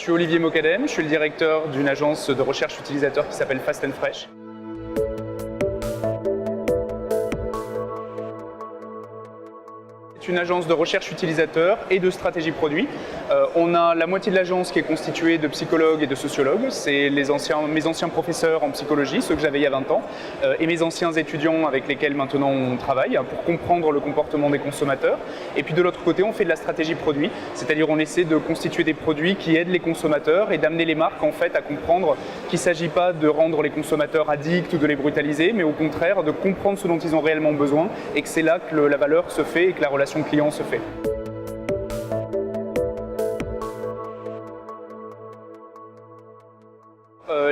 suis Olivier Mokadem, je suis le directeur d'une agence de recherche utilisateur qui s'appelle Fast & Fresh. C'est une agence de recherche utilisateur et de stratégie produit. On a la moitié de l'agence qui est constituée de psychologues et de sociologues. C'est mes anciens professeurs en psychologie, ceux que j'avais il y a 20 ans, et mes anciens étudiants avec lesquels maintenant on travaille pour comprendre le comportement des consommateurs. Et puis de l'autre côté, on fait de la stratégie produit, c'est-à-dire on essaie de constituer des produits qui aident les consommateurs et d'amener les marques en fait à comprendre qu'il ne s'agit pas de rendre les consommateurs addicts ou de les brutaliser, mais au contraire de comprendre ce dont ils ont réellement besoin et que c'est là que la valeur se fait et que la relation client se fait.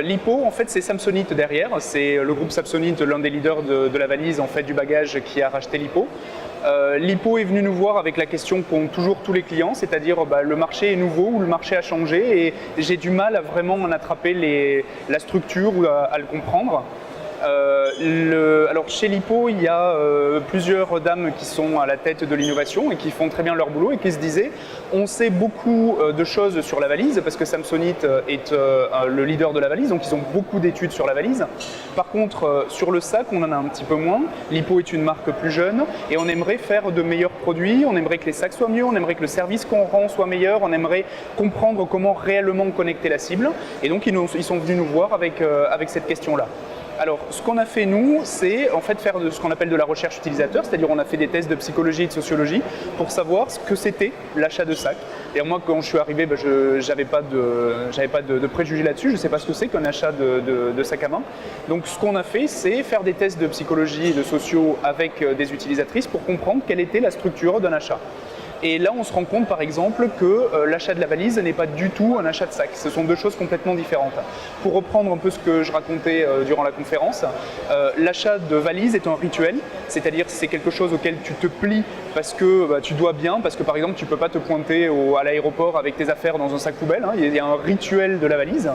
Lipo, en fait, c'est Samsonite derrière. C'est le groupe Samsonite, l'un des leaders de la valise, en fait, du bagage, qui a racheté Lipo. Lipo est venu nous voir avec la question qu'ont toujours tous les clients, c'est-à-dire le marché est nouveau ou le marché a changé et j'ai du mal à vraiment en attraper la structure ou à le comprendre. Alors chez Lipo, il y a plusieurs dames qui sont à la tête de l'innovation et qui font très bien leur boulot et qui se disaient on sait beaucoup de choses sur la valise parce que Samsonite est le leader de la valise, donc ils ont beaucoup d'études sur la valise. Par contre, sur le sac, on en a un petit peu moins. Lipo est une marque plus jeune et on aimerait faire de meilleurs produits, on aimerait que les sacs soient mieux, on aimerait que le service qu'on rend soit meilleur, on aimerait comprendre comment réellement connecter la cible. Et donc ils sont venus nous voir avec cette question-là. Alors, ce qu'on a fait, nous, c'est en fait faire ce qu'on appelle de la recherche utilisateur, c'est-à-dire on a fait des tests de psychologie et de sociologie pour savoir ce que c'était l'achat de sacs. Et moi, quand je suis arrivé, je n'avais pas de préjugés là-dessus, je ne sais pas ce que c'est qu'un achat de sac à main. Donc, ce qu'on a fait, c'est faire des tests de psychologie et de sociaux avec des utilisatrices pour comprendre quelle était la structure d'un achat. Et là, on se rend compte, par exemple, que l'achat de la valise n'est pas du tout un achat de sac. Ce sont deux choses complètement différentes. Pour reprendre un peu ce que je racontais durant la conférence, l'achat de valise est un rituel, c'est-à-dire c'est quelque chose auquel tu te plies parce que tu dois bien, parce que par exemple, tu ne peux pas te pointer à l'aéroport avec tes affaires dans un sac poubelle. Hein. Il y a un rituel de la valise.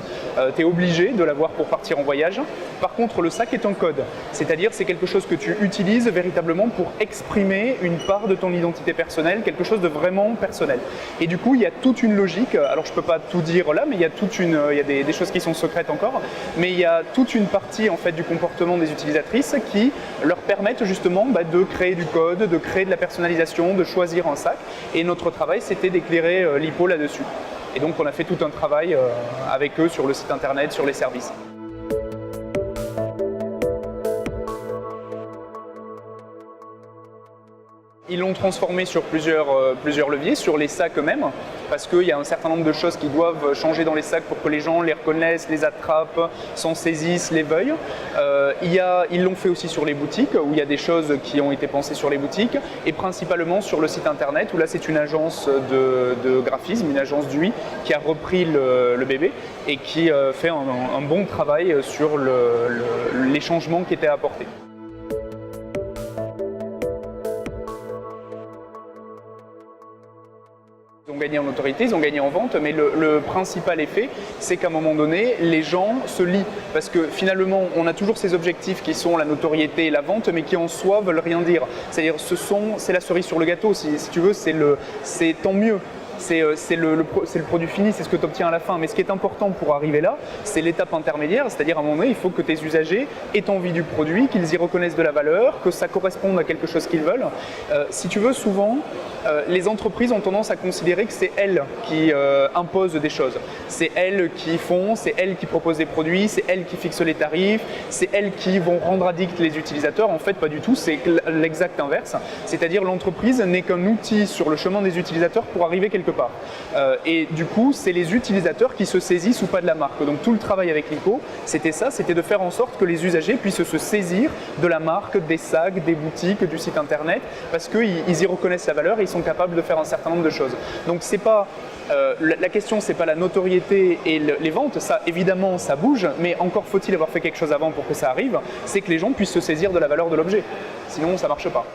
Tu es obligé de l'avoir pour partir en voyage. Par contre, le sac est un code, c'est-à-dire c'est quelque chose que tu utilises véritablement pour exprimer une part de ton identité personnelle, quelque chose de vraiment personnel. Et du coup, il y a toute une logique, alors je ne peux pas tout dire là, mais il y a des choses qui sont secrètes encore, mais il y a toute une partie en fait du comportement des utilisatrices qui leur permettent justement de créer du code, de créer de la personnalisation, de choisir un sac. Et notre travail, c'était d'éclairer Lipo là-dessus. Et donc, on a fait tout un travail avec eux sur le site internet, sur les services. Ils l'ont transformé sur plusieurs leviers, sur les sacs eux-mêmes, parce qu'il y a un certain nombre de choses qui doivent changer dans les sacs pour que les gens les reconnaissent, les attrapent, s'en saisissent, les veuillent. Ils l'ont fait aussi sur les boutiques, où il y a des choses qui ont été pensées sur les boutiques, et principalement sur le site internet, où là c'est une agence de graphisme, une agence d'UI, qui a repris le bébé et qui fait un bon travail sur les changements qui étaient apportés. Ils ont gagné en autorité, ils ont gagné en vente, mais le principal effet, c'est qu'à un moment donné, les gens se lient. Parce que finalement, on a toujours ces objectifs qui sont la notoriété et la vente, mais qui en soi veulent rien dire. C'est-à-dire, c'est la cerise sur le gâteau, si tu veux, c'est tant mieux. C'est le produit fini, c'est ce que tu obtiens à la fin. Mais ce qui est important pour arriver là, c'est l'étape intermédiaire, c'est-à-dire à un moment donné, il faut que tes usagers aient envie du produit, qu'ils y reconnaissent de la valeur, que ça corresponde à quelque chose qu'ils veulent. Si tu veux, souvent, les entreprises ont tendance à considérer que c'est elles qui imposent des choses. C'est elles qui font, c'est elles qui proposent des produits, c'est elles qui fixent les tarifs, c'est elles qui vont rendre addicts les utilisateurs. En fait, pas du tout, c'est l'exact inverse. C'est-à-dire l'entreprise n'est qu'un outil sur le chemin des utilisateurs pour arriver quelque part. Et du coup, c'est les utilisateurs qui se saisissent ou pas de la marque. Donc tout le travail avec Lipo, c'était ça, c'était de faire en sorte que les usagers puissent se saisir de la marque, des sacs, des boutiques, du site internet, parce qu'ils y reconnaissent la valeur et ils sont capables de faire un certain nombre de choses. Donc c'est pas la question, c'est pas la notoriété et les ventes, ça évidemment ça bouge, mais encore faut-il avoir fait quelque chose avant pour que ça arrive, c'est que les gens puissent se saisir de la valeur de l'objet. Sinon ça marche pas.